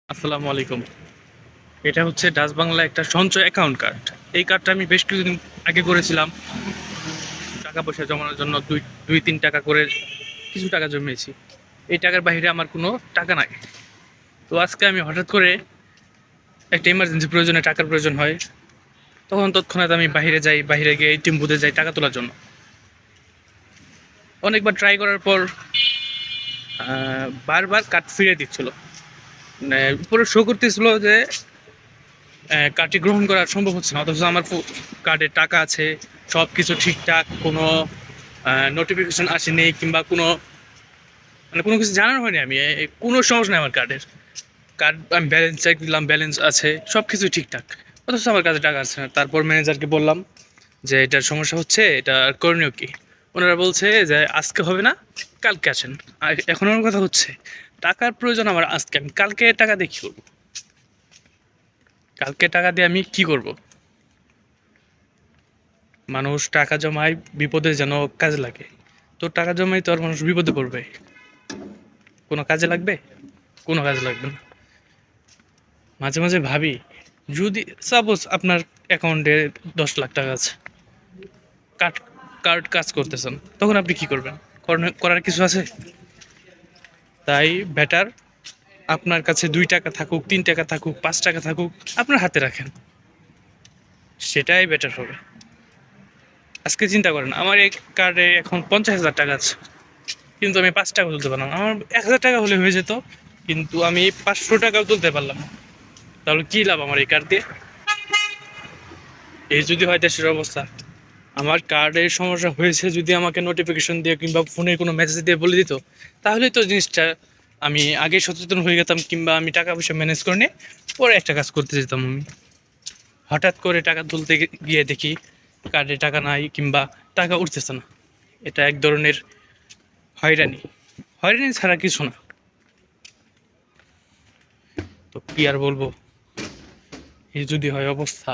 আসসালামু আলাইকুম। এটা হচ্ছে ডাচ বাংলা একটা সঞ্চয় অ্যাকাউন্ট কার্ড। এই কার্ডটা আমি বেশ কিছুদিন আগে করেছিলাম টাকা পয়সা জমানোর জন্য। দুই দুই তিন টাকা করে কিছু টাকা জমিয়েছি। এই টাকার বাইরে আমার কোনো টাকা নাই। তো আজকে আমি হঠাৎ করে একটা ইমার্জেন্সি প্রয়োজনে টাকার প্রয়োজন হয়, তখন তৎক্ষণাৎ আমি বাইরে যাই, বাইরে গিয়ে এটিএম বুথে যাই টাকা তোলার জন্য। অনেকবার ট্রাই করার পর বারবার কার্ড ফিরিয়ে দিচ্ছিল। মানে উপরে শো করতেছিল যে কার্ডটি গ্রহণ করা সম্ভব হচ্ছে না, অথচ আমার কার্ডে টাকা আছে, সব কিছু ঠিকঠাক, কোনো নোটিফিকেশন আসেনি কিংবা কোনো কোনো কিছু জানানো হয়নি। আমি কোনো সমস্যা নেই আমার কার্ডের। কার্ড আমি ব্যালেন্স চেক দিলাম, ব্যালেন্স আছে, সব কিছু ঠিকঠাক, অথচ আমার কাছে টাকা আছে না। তারপর ম্যানেজারকে বললাম যে এটার সমস্যা হচ্ছে, এটা করণীয় কি। ওনারা বলছে যে আজকে হবে না, কালকে আসেন। আর এখন আমার কথা হচ্ছে টাকার প্রয়োজন আমার আজকে, আমি কালকে টাকা দিয়ে কী করবো? কালকে টাকা দিয়ে আমি কি করব? মানুষ টাকা জমায় বিপদে যেন কাজে লাগে। তো টাকা জমাই তো আর মানুষ বিপদে পড়বে? কোনো কাজে লাগবে? কোনো কাজে লাগবে না। মাঝে মাঝে ভাবি, যদি সাপোজ আপনার অ্যাকাউন্টে 10 লাখ টাকা আছে, কার্ড কার্ড কাজ করতেছেন, তখন আপনি কি করবেন? করার কিছু আছে? তাই বেটার আপনার কাছে 2 টাকা থাকুক, 3 টাকা থাকুক, 5 টাকা থাকুক, আপনার হাতে রাখেন, সেটাই বেটার হবে। আজকে চিন্তা করেন, আমার এই কার্ডে এখন 50,000 টাকা আছে, কিন্তু আমি 5 টাকা তুলতে পারলাম না। আমার 1,000 টাকা হলে হয়ে যেত, কিন্তু আমি 500 টাকাও তুলতে পারলাম না। তাহলে কী লাভ আমার এই কার্ড দিয়ে? এই যদি হয় দেশের অবস্থা, আমার কার্ডের সমস্যা হয়েছে যদি আমাকে নোটিফিকেশন দিয়ে কিংবা ফোনের কোনো মেসেজ দিয়ে বলে দিত, তাহলে তো জিনিসটা আমি আগে সচেতন হয়ে যেতাম, কিংবা আমি টাকা পয়সা ম্যানেজ করে নিয়ে পরে একটা কাজ করতে যেতাম। আমি হঠাৎ করে টাকা তুলতে গিয়ে দেখি কার্ডে টাকা নাই কিংবা টাকা উঠতেছে না। এটা এক ধরনের হয়রানি। হয়রানি ছাড়া কিছু না। তো কি আর বলবো, এই যদি হয় অবস্থা।